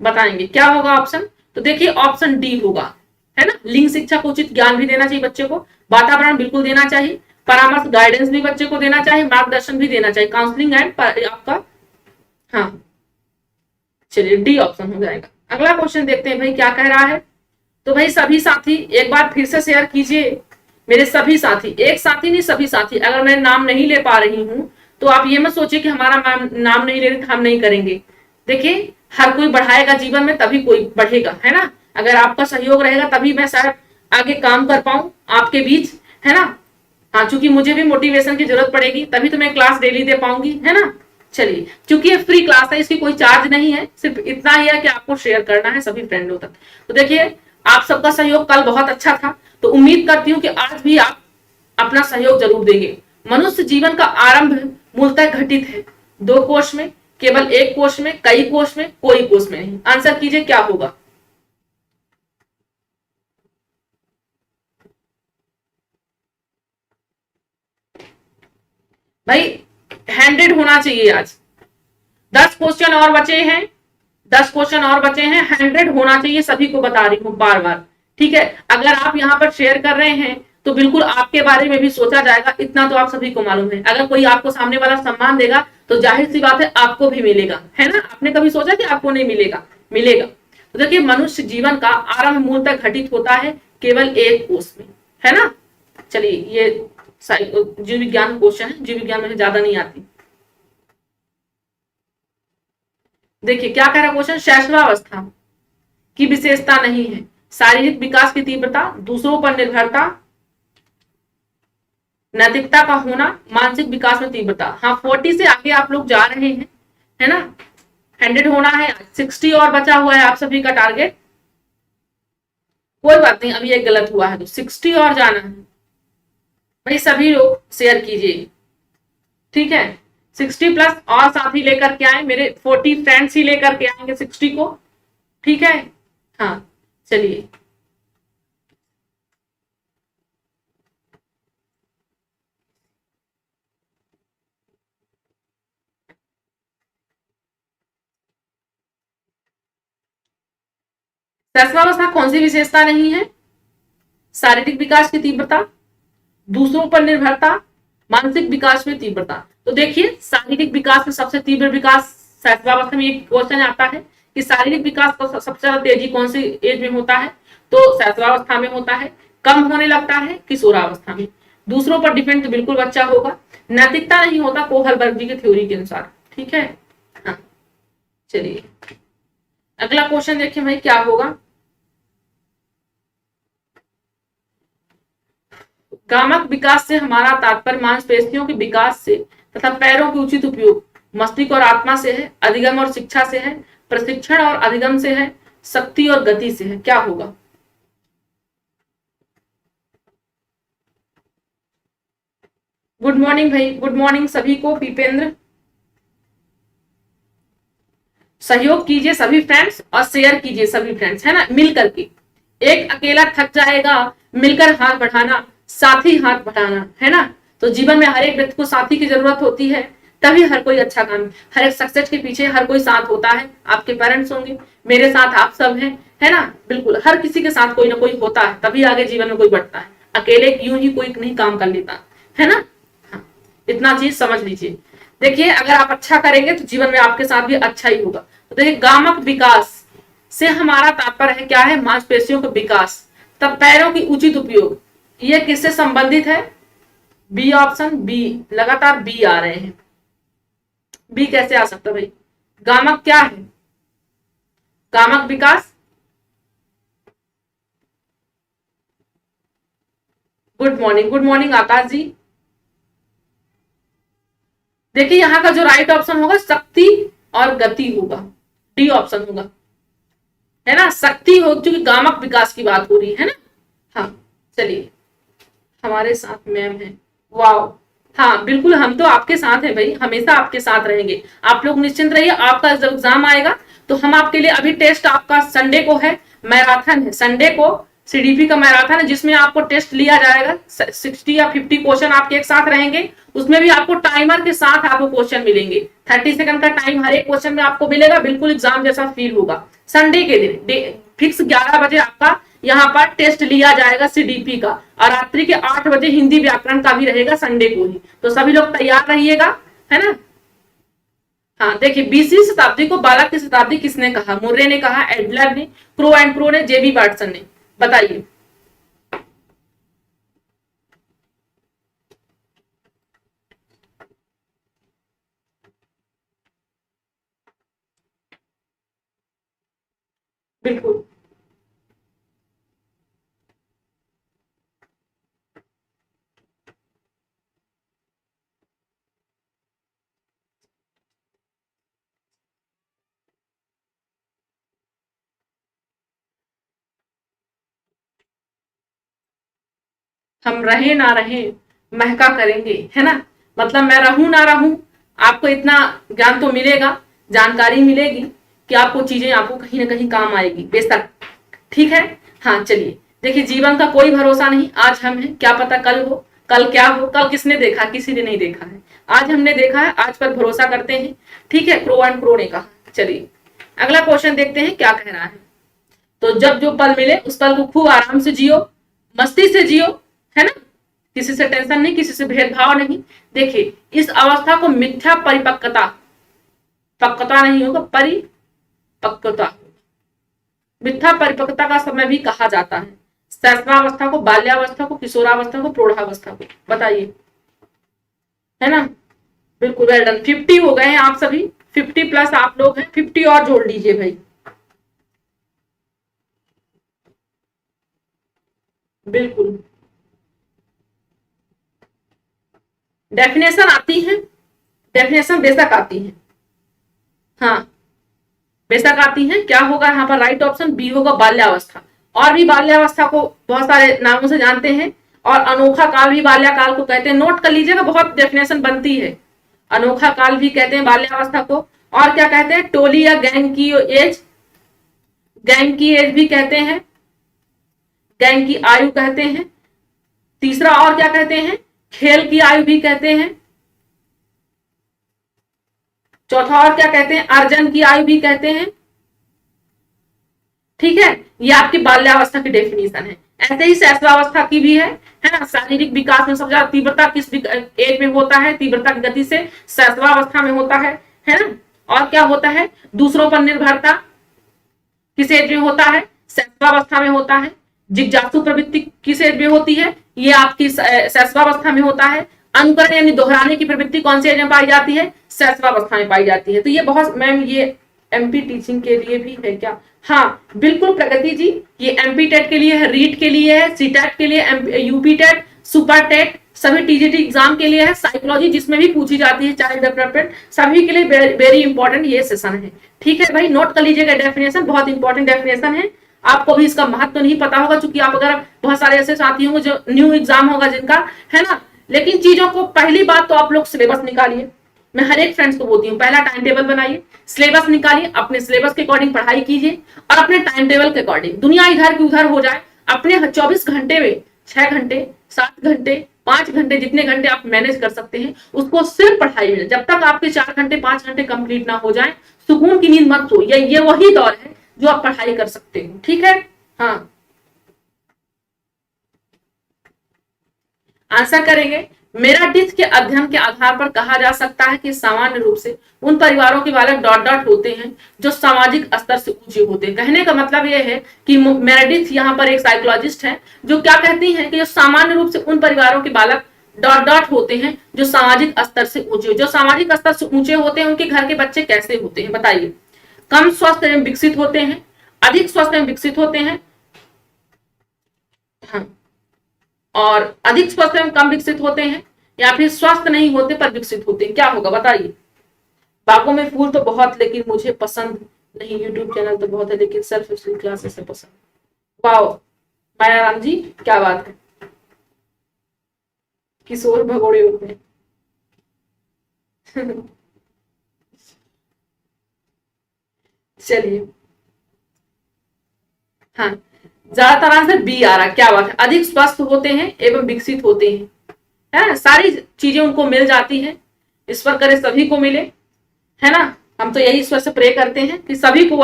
बताएंगे क्या होगा ऑप्शन? तो देखिए ऑप्शन डी होगा, है ना। लिंग शिक्षा को उचित ज्ञान भी देना चाहिए बच्चे को, वातावरण बिल्कुल देना चाहिए, परामर्श गाइडेंस भी बच्चे को देना चाहिए, मार्गदर्शन भी देना चाहिए, काउंसलिंग एंड आपका, हाँ चलिए डी ऑप्शन हो जाएगा। अगला क्वेश्चन देखते हैं भाई क्या कह रहा है। तो भाई सभी साथी एक बार फिर से शेयर कीजिए, मेरे सभी साथी, एक साथी नहीं सभी साथी। अगर मैं नाम नहीं ले पा रही हूं तो आप ये मत सोचिए कि हमारा नाम नहीं ले रहे हम नहीं करेंगे। देखिए, हर कोई बढ़ाएगा जीवन में तभी कोई बढ़ेगा, है ना। अगर आपका सहयोग रहेगा तभी मैं शायद आगे काम कर पाऊं आपके बीच, है ना। हाँ, चूंकि मुझे भी मोटिवेशन की जरूरत पड़ेगी तभी तो मैं क्लास डेली दे पाऊंगी, है ना। चलिए, क्योंकि ये फ्री क्लास है, इसकी कोई चार्ज नहीं है, सिर्फ इतना ही है कि आपको शेयर करना है सभी फ्रेंडों तक। तो देखिए, आप सबका सहयोग कल बहुत अच्छा था, तो उम्मीद करती हूँ कि आज भी आप अपना सहयोग जरूर देंगे। मनुष्य जीवन का आरंभ मूलतः घटित है 2 कोश में, केवल 1 कोश में, कई कोश में, कोई कोश में नहीं। आंसर कीजिए क्या होगा। भाई 100 होना चाहिए आज। 10 क्वेश्चन और बचे हैं, 10 क्वेश्चन और बचे हैं, 100 होना चाहिए, सभी को बता रही हूँ बार बार, ठीक है। अगर आप यहाँ पर शेयर कर रहे हैं तो बिल्कुल आपके बारे में भी सोचा जाएगा, इतना तो आप सभी को मालूम है। अगर कोई आपको सामने वाला सम्मान देगा तो जाहिर सी बात है आपको भी मिलेगा, है ना। आपने कभी सोचा कि आपको नहीं मिलेगा? मिलेगा। तो देखिए, मनुष्य जीवन का आरंभ मूलतः घटित होता है केवल 1 कोश में, है ना। चलिए, ये जीव विज्ञान क्वेश्चन है, जीव विज्ञान में ज्यादा नहीं आती। देखिए क्या कह रहा क्वेश्चन, शैशवावस्था की विशेषता नहीं है शारीरिक विकास की तीव्रता, दूसरों पर निर्भरता, नैतिकता का होना, मानसिक विकास में तीव्रता। हाँ, 40 से आगे आप लोग जा रहे हैं, है ना। 100 होना है, 60 और बचा हुआ है आप सभी का टारगेट। कोई बात नहीं, अभी एक गलत हुआ है तो 60 और जाना है भाई। सभी लोग शेयर कीजिए, ठीक है। 60+ और साथी लेकर के आए, मेरे 40 फ्रेंड्स ही लेकर के आएंगे 60 को, ठीक है। हाँ चलिए, शैशवावस्था कौन सी विशेषता नहीं है? शारीरिक विकास की तीव्रता, दूसरों पर निर्भरता, मानसिक विकास में तीव्रता। तो देखिए, शारीरिक विकास में सबसे तीव्र विकास शैशवावस्था में एक क्वेश्चन आता है कि शारीरिक विकास को सबसे ज्यादा तेजी कौन सी एज में होता है? तो शैशवावस्था में होता है। कम होने लगता है किशोरावस्था में। दूसरों पर डिपेंड तो बिल्कुल बच्चा होगा। नैतिकता नहीं होता कोहलबर्ग जी की थ्योरी के अनुसार, ठीक है। हाँ चलिए, अगला क्वेश्चन देखिए भाई क्या होगा। गामक विकास से हमारा तात्पर्य मांसपेशियों के विकास से तथा पैरों के उचित उपयोग, मस्तिष्क और आत्मा से है, अधिगम और शिक्षा से है, प्रशिक्षण और अधिगम से है, शक्ति और गति से है। क्या होगा? गुड मॉर्निंग भाई, गुड मॉर्निंग सभी को। पीपेंद्र, सहयोग कीजिए सभी फ्रेंड्स और शेयर कीजिए सभी फ्रेंड्स, है ना, मिल करके। एक अकेला थक जाएगा, मिलकर हाथ बढ़ाना, साथी हाथ बढ़ाना, है ना। तो जीवन में हर एक व्यक्ति को साथी की जरूरत होती है, तभी हर कोई अच्छा काम, हर एक सक्सेस के पीछे हर कोई साथ होता है। आपके पेरेंट्स होंगे, मेरे साथ आप सब हैं, है ना। बिल्कुल हर किसी के साथ कोई ना कोई होता है, तभी आगे जीवन में कोई बढ़ता है। अकेले यूं ही कोई नहीं काम कर लेता, है ना। हाँ, इतना चीज समझ लीजिए। देखिए, अगर आप अच्छा करेंगे तो जीवन में आपके साथ भी अच्छा ही होगा। तो देखिए, गामक विकास से हमारा तात्पर्य है क्या है? मांसपेशियों का विकास, तब पैरों की उचित उपयोग। ये किससे संबंधित है? B option, B. लगातार बी आ रहे हैं, बी कैसे आ सकता भाई? गामक क्या है? गामक विकास। गुड मॉर्निंग, गुड मॉर्निंग आकाश जी। देखिए, यहां का जो राइट ऑप्शन होगा शक्ति और गति होगा। डी ऑप्शन होगा, है ना। शक्ति हो, क्योंकि गामक विकास की बात हो रही है ना। हाँ चलिए, हमारे साथ मैम है, वाओ। हाँ बिल्कुल, हम तो आपके साथ हैं भाई, हमेशा आपके साथ रहेंगे। आप लोग निश्चिंत रहिए, आपका जब एग्जाम आएगा तो हम आपके लिए, अभी टेस्ट आपका संडे को है, मैराथन है संडे को, सीडीपी का मैराथन है, जिसमें आपको टेस्ट लिया जाएगा। 60 या 50 क्वेश्चन आपके एक साथ रहेंगे, उसमें भी आपको टाइमर के साथ आपको क्वेश्चन मिलेंगे। 30 सेकंड का टाइम हर एक क्वेश्चन में आपको मिलेगा, बिल्कुल एग्जाम जैसा फील होगा। संडे के दिन फिक्स 11 बजे आपका यहाँ पर टेस्ट लिया जाएगा सीडीपी का, और रात्रि के 8 बजे हिंदी व्याकरण का भी रहेगा संडे को ही। तो सभी लोग तैयार रहिएगा, है ना। हाँ देखिए, 20वीं शताब्दी को बालक की शताब्दी किसने कहा? मुर्रे ने कहा, एडलर ने, क्रो एंड क्रो ने, जेबी वाटसन ने। बताइए। बिल्कुल, हम रहे ना रहे, महका करेंगे, है ना। मतलब मैं रहूं ना रहूं, आपको इतना ज्ञान तो मिलेगा, जानकारी मिलेगी कि आपको चीजें आपको कहीं ना कहीं काम आएगी बेशक। ठीक है। हाँ चलिए, देखिए, जीवन का कोई भरोसा नहीं। आज हम हैं, क्या पता कल हो, कल क्या हो, कल किसने देखा, किसी ने नहीं देखा है। आज हमने देखा है, आज पर भरोसा करते हैं। ठीक है, क्रो एंड क्रो ने कहा। चलिए अगला क्वेश्चन देखते हैं क्या कह रहा है। तो जब जो पल मिले उस पल को खूब आराम से जियो, मस्ती से जियो, है ना। किसी से टेंशन नहीं, किसी से भेदभाव नहीं। देखिए, इस अवस्था को मिथ्या परिपक्वता, पक्वता नहीं होगा, परिपक्वता, मिथ्या परिपक्वता का समय भी कहा जाता है। शैशवावस्था को, बाल्यावस्था को, किशोरावस्था को, प्रौढ़ावस्था को। बताइए, है ना। बिल्कुल, वेल डन। 50 हो गए हैं आप सभी, 50 प्लस आप लोग हैं, 50 और जोड़ लीजिए भाई। बिल्कुल, डेफिनेशन आती है, डेफिनेशन बेशक आती है। हाँ बेशक आती है। क्या होगा यहाँ पर? राइट ऑप्शन बी होगा, बाल्यावस्था। और भी बाल्यावस्था को बहुत सारे नामों से जानते हैं, और अनोखा काल भी बाल्याकाल को कहते हैं। नोट कर लीजिएगा, बहुत डेफिनेशन बनती है। अनोखा काल भी कहते हैं बाल्यावस्था को। और क्या कहते हैं? टोली या गैंग की एज, गैंग की एज भी कहते हैं, गैंग की आयु कहते हैं। तीसरा और क्या कहते हैं? खेल की आयु भी कहते हैं। चौथा और क्या कहते हैं? अर्जन की आयु भी कहते हैं। ठीक है, ये आपकी बाल्यावस्था की डेफिनेशन है। ऐसे ही शैशवावस्था की भी है ना। शारीरिक विकास में सबसे ज्यादा तीव्रता किस एज में होता है? तीव्रता की गति से शैशवावस्था में होता है ना। और क्या होता है? दूसरों पर निर्भरता किस एज में होता है? शैशवावस्था में होता है। जिज्ञासु प्रवृत्ति किस एज में होती है? ये आपकी शैशवावस्था में होता है। अनुकरण यानी दोहराने की प्रवृत्ति कौन सी एज में पाई जाती है? शैशवावस्था में पाई जाती है। तो ये बहुत, मैम ये एमपी टीचिंग के लिए भी है क्या? हाँ बिल्कुल प्रगति जी, ये एमपी टेट के लिए है, रीट के लिए है, सीटेट के लिए, यूपी टेट, सुपर टेट, सभी टीजीटी एग्जाम के लिए है। साइकोलॉजी जिसमें भी पूछी जाती है, चाइल्ड डेवलपमेंट, सभी के लिए वेरी इंपॉर्टेंट ये सेशन है। ठीक है भाई, नोट कर लीजिएगा, डेफिनेशन बहुत इंपॉर्टेंट डेफिनेशन है। आपको भी इसका महत्व नहीं पता होगा, क्योंकि आप अगर बहुत सारे ऐसे साथी होंगे जो न्यू एग्जाम होगा जिनका, है ना। लेकिन चीजों को, पहली बात तो आप लोग सिलेबस निकालिए। मैं हर एक फ्रेंड्स को बोलती हूँ, पहला टाइम टेबल बनाइए, सिलेबस निकालिए, अपने सिलेबस के अकॉर्डिंग पढ़ाई कीजिए, और अपने टाइम टेबल के अकॉर्डिंग। दुनिया इधर की उधर हो जाए, अपने 24 घंटे में 6 घंटे, 7 घंटे, 5 घंटे, जितने घंटे आप मैनेज कर सकते हैं उसको सिर्फ पढ़ाई में। जब तक आपके 4 घंटे 5 घंटे कंप्लीट ना हो जाए, सुकून की नींद मत सो। ये वही दौर है जो आप पढ़ाई कर सकते हो। ठीक है। हाँ आंसर करेंगे। मेराडिथ के अध्ययन के आधार पर कहा जा सकता है कि सामान्य रूप से उन परिवारों के बालक डॉट डॉट होते हैं जो सामाजिक स्तर से ऊंचे होते हैं। कहने का मतलब यह है कि मेराडिथ यहाँ पर एक साइकोलॉजिस्ट है, जो क्या कहती हैं कि जो सामान्य रूप से उन परिवारों के बालक डॉट डॉट होते हैं जो सामाजिक स्तर से ऊंचे, जो सामाजिक स्तर से ऊंचे होते हैं, उनके घर के बच्चे कैसे होते हैं? बताइए। कम स्वस्थ एवं विकसित होते हैं, अधिक स्वस्थ एवं विकसित होते हैं, हाँ, और अधिक स्वस्थ एवं कम विकसित होते हैं, या फिर स्वस्थ नहीं होते पर विकसित होते हैं? क्या होगा बताइए। बागों में फूल तो बहुत, लेकिन मुझे पसंद नहीं, यूट्यूब चैनल तो बहुत है लेकिन सेल्फ स्टडी क्लासेस से पसंद। वाओ माया राम जी, क्या बात है, किशोर भगोड़े होते हैं। चलिए, हाँ, ज्यादातर आंसर बी आ रहा, क्या बात है, अधिक स्वस्थ होते हैं एवं विकसित होते हैं, है सारी चीजें उनको मिल जाती हैं। ईश्वर करे सभी को मिले, है ना। हम तो यही ईश्वर से प्रे करते हैं कि सभी को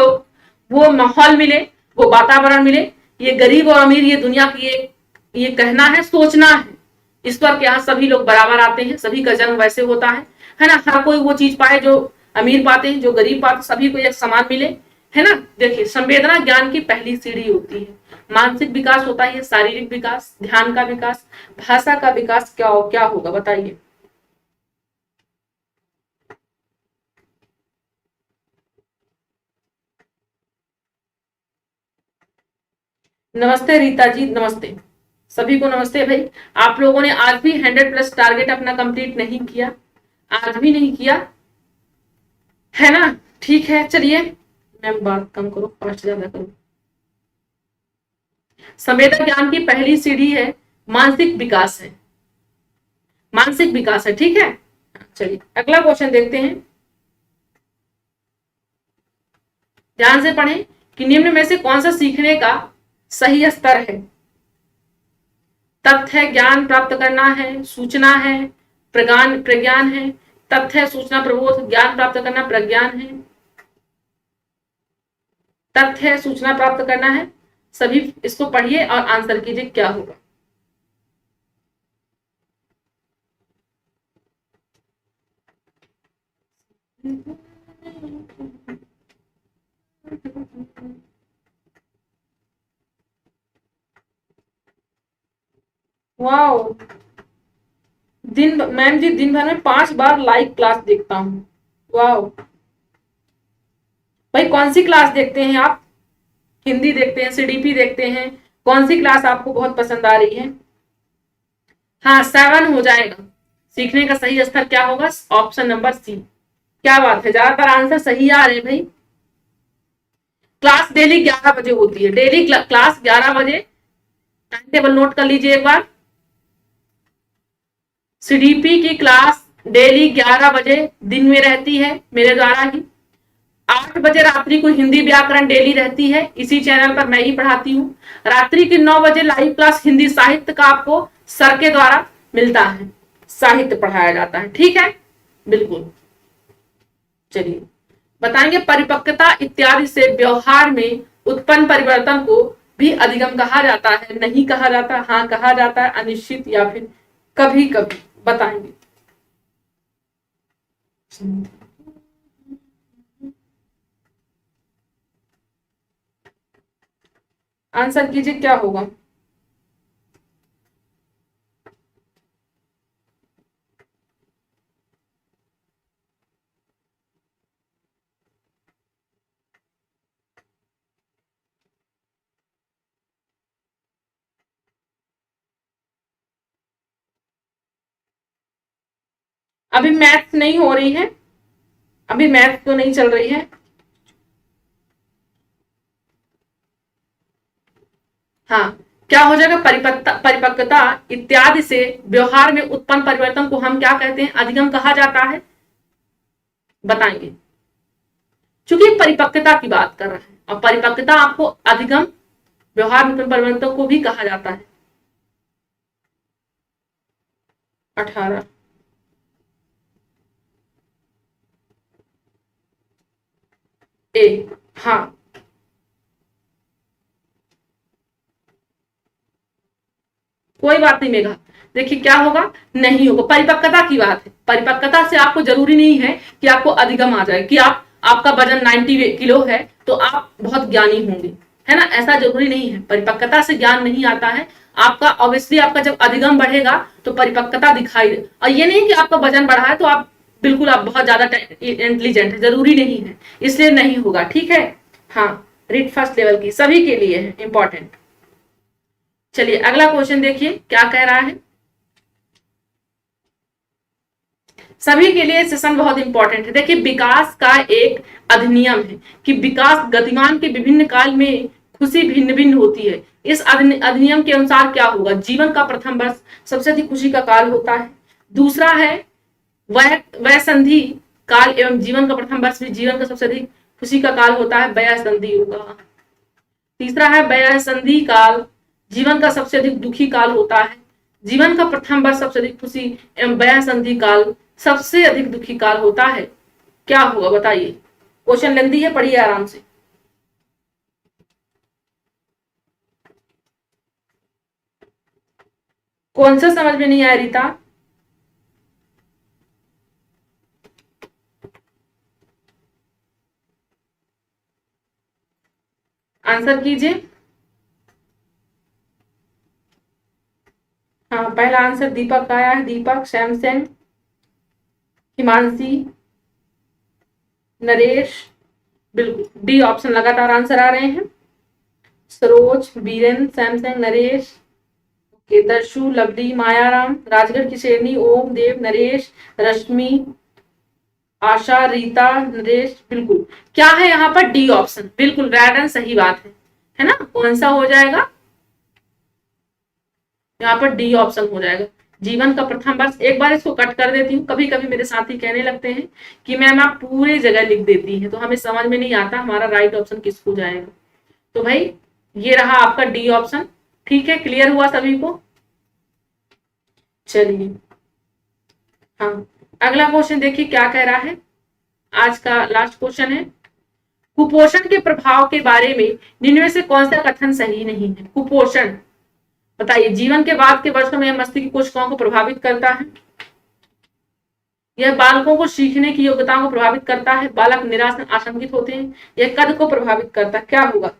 वो माहौल मिले, वो वातावरण मिले। ये गरीब और अमीर, ये दुनिया की ये कहना है, सोचना है। ईश्वर के यहाँ सभी लोग बराबर आते हैं, सभी का जन्म वैसे होता है ना। हर कोई वो चीज पाए जो अमीर पाते हैं, जो गरीब पाते, सभी को एक समान मिले, है ना। देखिए, संवेदना ज्ञान की पहली सीढ़ी होती है। मानसिक विकास होता है, शारीरिक विकास, ध्यान का विकास, भाषा का विकास क्या क्या होगा बताइए। नमस्ते रीता जी, नमस्ते, सभी को नमस्ते भाई। आप लोगों ने आज भी 100+ टारगेट अपना कंप्लीट नहीं किया, आज भी नहीं किया, है ना। ठीक है, चलिए, मैम बात कम करो, फास्ट ज्यादा करो। संवेदना ज्ञान की पहली सीढ़ी है, मानसिक विकास है, मानसिक विकास है, ठीक है। चलिए अगला क्वेश्चन देखते हैं, ध्यान से पढ़ें कि निम्न में से कौन सा सीखने का सही स्तर है। तथ्य है, ज्ञान प्राप्त करना है, सूचना है, प्रज्ञान है। तथ्य है, सूचना, प्रबोध, ज्ञान प्राप्त करना, प्रज्ञान है। तथ्य है, सूचना प्राप्त करना है। सभी इसको पढ़िए और आंसर कीजिए क्या होगा। वाओ, मैम जी दिन भर में 5 बार लाइव क्लास देखता हूँ। वाओ भाई, कौन सी क्लास देखते हैं आप? हिंदी देखते हैं, सीडीपी देखते हैं, कौन सी क्लास आपको बहुत पसंद आ रही है? हाँ, 7 हो जाएगा। सीखने का सही स्तर क्या होगा? Option number C. क्या बात है, ज्यादातर आंसर सही आ रहे हैं भाई। क्लास डेली 11 बजे होती है, डेली क्लास 11 बजे। टाइम टेबल नोट कर लीजिए एक बार। सीडीपी की क्लास डेली 11 बजे दिन में रहती है, मेरे द्वारा ही। 8 बजे रात्रि को हिंदी व्याकरण डेली रहती है, इसी चैनल पर मैं ही पढ़ाती हूँ। रात्रि के 9 बजे लाइव क्लास हिंदी साहित्य का आपको सर के द्वारा मिलता है, साहित्य पढ़ाया जाता है, ठीक है, बिल्कुल। चलिए बताएंगे, परिपक्वता इत्यादि से व्यवहार में उत्पन्न परिवर्तन को भी अधिगम कहा जाता है, नहीं कहा जाता, हाँ कहा जाता है, अनिश्चित या फिर कभी कभी, बताएंगे। आंसर कीजिए क्या होगा। अभी मैथ नहीं हो रही है, अभी मैथ तो नहीं चल रही है। हाँ, क्या हो जाएगा, परिपक्वता इत्यादि से व्यवहार में उत्पन्न परिवर्तन को हम क्या कहते हैं? अधिगम कहा जाता है, बताएंगे। चूंकि परिपक्वता की बात कर रहे हैं और परिपक्वता आपको अधिगम व्यवहार में उत्पन्न परिवर्तन को भी कहा जाता है। 18 ए, हाँ, कोई बात नहीं मेघा। देखिए क्या होगा, नहीं होगा, परिपक्वता की बात है। परिपक्वता से आपको जरूरी नहीं है कि आपको अधिगम आ जाए, कि आपका वजन 90 किलो है तो आप बहुत ज्ञानी होंगे, है ना, ऐसा जरूरी नहीं है। परिपक्वता से ज्ञान नहीं आता है आपका। ऑब्वियसली आपका जब अधिगम बढ़ेगा तो परिपक्वता दिखाई दे, और ये नहीं कि आपका वजन बढ़ा है तो आप बिल्कुल आप बहुत ज्यादा इंटेलिजेंट है, जरूरी नहीं है, इसलिए नहीं होगा, ठीक है। हाँ, रीड फर्स्ट लेवल की सभी के लिए है, इंपॉर्टेंट। चलिए अगला क्वेश्चन देखिए क्या कह रहा है। सभी के लिए सेशन बहुत इंपॉर्टेंट है। देखिए, विकास का एक अधिनियम है कि विकास गतिमान के विभिन्न काल में खुशी भिन्न भिन्न होती है। इस अधिनियम के अनुसार क्या होगा, जीवन का प्रथम वर्ष सबसे अधिक खुशी का काल होता है। दूसरा है वयसंधि काल एवं जीवन का प्रथम वर्ष भी जीवन का सबसे अधिक खुशी का काल होता है, वयसंधि होगा। तीसरा है वयसंधि काल जीवन का सबसे अधिक दुखी काल होता है। जीवन का प्रथम वर्ष सबसे अधिक खुशी एवं वयसंधि काल सबसे अधिक दुखी काल होता है। क्या होगा बताइए, क्वेश्चन लेंदी है, पढ़िए आराम से। कौन सा समझ में नहीं आया रीता? आंसर कीजिए। हाँ, पहला आंसर दीपक का आया है, दीपक, सैमसंग, हिमांशी, नरेश, बिल्कुल डी ऑप्शन लगातार आंसर आ रहे हैं। सरोज, बीरेन, सैमसंग, नरेश, दर्शु, लवली, मायाराम, राजगढ़ की शेरनी, ओम, देव, नरेश, रश्मि, आशा, रीता, नरेश, बिल्कुल क्या है यहाँ पर, डी ऑप्शन, बिल्कुल राइट एंड सही बात है ना। कौन सा हो जाएगा, यहाँ पर डी ऑप्शन हो जाएगा, जीवन का प्रथम वर्ष। एक बार इसको कट कर देती हूँ, कभी कभी मेरे साथी कहने लगते हैं कि मैम आप पूरे जगह लिख देती हैं, तो हमें समझ में नहीं आता हमारा राइट ऑप्शन किसको जाएगा। तो भाई ये रहा आपका डी ऑप्शन। ठीक है, क्लियर हुआ सभी को? चलिए, हाँ, अगला क्वेश्चन देखिए क्या कह रहा है। आज का लास्ट क्वेश्चन है, कुपोषण के प्रभाव के बारे में निम्न में से कौन सा कथन सही नहीं है। कुपोषण, बताइए, जीवन के बाद के वर्षों में मस्तिष्क की कोशिकाओं को प्रभावित करता है, यह बालकों को सीखने की योग्यताओं को प्रभावित करता है, बालक निराश आशंकित होते हैं, यह कद को प्रभावित करता है। क्या होगा,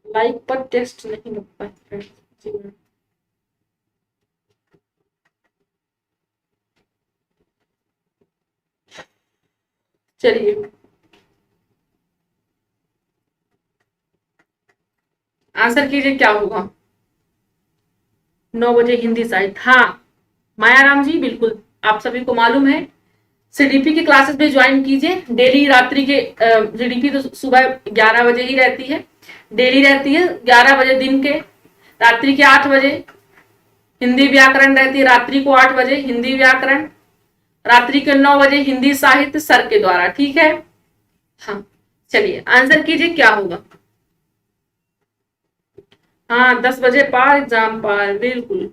लाइक पर टेस्ट नहीं लगता है। चलिए, आंसर कीजिए क्या होगा। 9 बजे हिंदी साइड, हाँ मायाराम जी, बिल्कुल आप सभी को मालूम है। सीडीपी की क्लासेस भी ज्वाइन कीजिए डेली। रात्रि के सीडीपी तो सुबह 11 बजे ही रहती है, डेली रहती है 11 बजे दिन के, रात्रि के 8 बजे हिंदी व्याकरण रहती है, रात्रि को 8 बजे हिंदी व्याकरण, रात्रि के 9 बजे हिंदी साहित्य सर के द्वारा। ठीक है, हाँ चलिए आंसर कीजिए क्या होगा। हाँ 10 बजे पार, एग्जाम पार, बिल्कुल।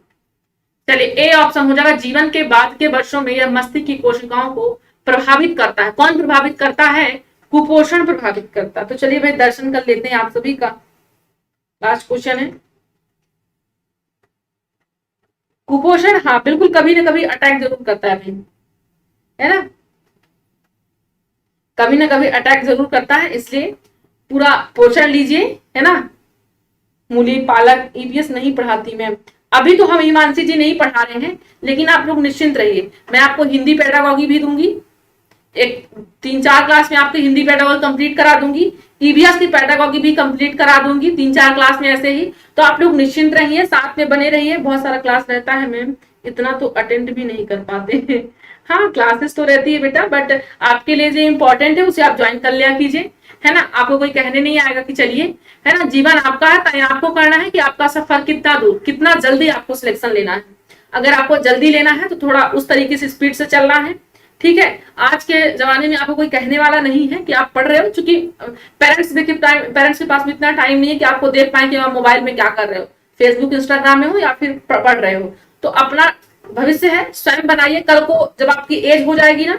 चलिए ए ऑप्शन हो जाएगा, जीवन के बाद के वर्षों में यह मस्तिष्क की कोशिकाओं को प्रभावित करता है। कौन प्रभावित करता है, कुपोषण प्रभावित करता है। तो चलिए भाई दर्शन कर लेते हैं आप सभी का। लास्ट क्वेश्चन है, कुपोषण हाँ बिल्कुल कभी ना कभी अटैक जरूर करता है भाई, है ना, कभी ना कभी अटैक जरूर करता है, इसलिए पूरा पोषण लीजिए, है ना। मूली पालक ईपीएस नहीं पढ़ाती मैम, अभी तो हम हिमांशी जी नहीं पढ़ा रहे हैं, लेकिन आप लोग निश्चिंत रहिए, मैं आपको हिंदी पेडागॉजी भी दूंगी, एक 3-4 क्लास में आपको हिंदी पेडागॉजी कंप्लीट करा दूंगी, ईवीएस की पेडागॉजी भी कंप्लीट करा दूंगी 3-4 क्लास में ऐसे ही। तो आप लोग निश्चिंत रहिए, साथ में बने रहिए, बहुत सारा क्लास रहता है मैम, इतना तो अटेंड भी नहीं कर पाते हाँ क्लासेस तो रहती है बेटा, बट आपके लिए जो इंपॉर्टेंट है उसे आप ज्वाइन कर लिया कीजिए, है ना। आपको कोई कहने नहीं आएगा कि चलिए, है ना, जीवन आपका है, तय आपको करना है कि आपका सफर कितना दूर, कितना जल्दी आपको सिलेक्शन लेना है। अगर आपको जल्दी लेना है तो थोड़ा उस तरीके से स्पीड से चलना है, ठीक है। आज के जमाने में आपको कोई कहने वाला नहीं है कि आप पढ़ रहे हो, क्योंकि पेरेंट्स देखिए, पेरेंट्स के पास भी इतना टाइम नहीं है कि आपको देख पाए कि आप मोबाइल में क्या कर रहे हो, फेसबुक इंस्टाग्राम में हो या फिर पढ़ रहे हो। तो अपना भविष्य है स्वयं बनाइए, कल को जब आपकी एज हो जाएगी ना,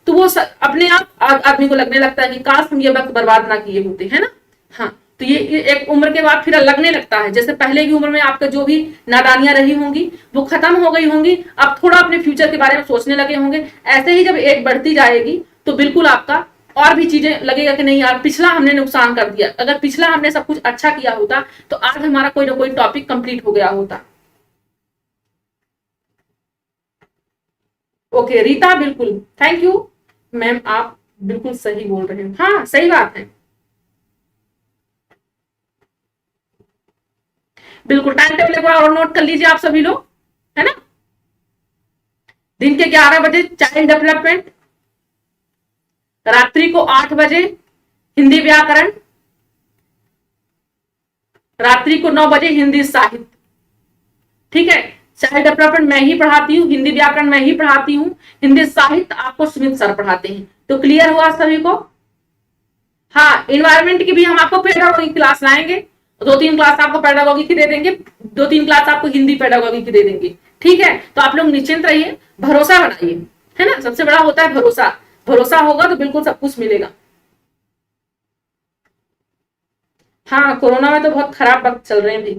तो वो अपने आप आदमी को लगने लगता है कि काश हम ये वक्त बर्बाद ना किए होते, है ना। हाँ तो ये एक उम्र के बाद फिर लगने लगता है, जैसे पहले की उम्र में आपका जो भी नादानियां रही होंगी वो खत्म हो गई होंगी, आप थोड़ा अपने फ्यूचर के बारे में सोचने लगे होंगे। ऐसे ही जब एज बढ़ती जाएगी तो बिल्कुल आपका और भी चीजें लगेगा कि नहीं यार, पिछला हमने नुकसान कर दिया, अगर पिछला हमने सब कुछ अच्छा किया होता तो आज हमारा कोई ना कोई टॉपिक कंप्लीट हो गया होता। ओके रीता, बिल्कुल थैंक यू मैम, आप बिल्कुल सही बोल रहे हो, हाँ सही बात है, बिल्कुल टाइम टेबल एक बार और नोट कर लीजिए आप सभी लोग, है ना। दिन के 11 बजे चाइल्ड डेवलपमेंट, रात्रि को 8 बजे हिंदी व्याकरण, रात्रि को 9 बजे हिंदी साहित्य। ठीक है, चाइल्ड डेवलपमेंट मैं ही पढ़ाती हूँ, हिंदी व्याकरण मैं ही पढ़ाती हूँ, हिंदी साहित्य आपको सुमित सर पढ़ाते हैं। तो क्लियर हुआ सभी को? हाँ, इन्वायरमेंट की भी हम आपको पेडागोगी क्लास लाएंगे, 2-3 क्लास आपको पेडागोगी की दे देंगे, 2-3 क्लास आपको हिंदी पेडागोगी की दे देंगे। ठीक है, तो आप लोग निश्चिंत रहिए, भरोसा बनाइए, है ना, सबसे बड़ा होता है भरोसा। भरोसा होगा तो बिल्कुल सब कुछ मिलेगा। हाँ, कोरोना में तो बहुत खराब वक्त चल रहे हैं भाई।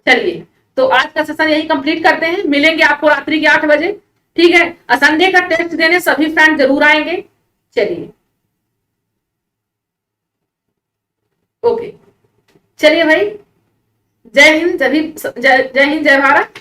चलिए, तो आज का सेशन यही कंप्लीट करते हैं, मिलेंगे आपको रात्रि के 8 बजे। ठीक है, संडे का टेस्ट देने सभी फ्रेंड जरूर आएंगे। चलिए, ओके, चलिए भाई, जय हिंद, जय हिंद, जय भारत।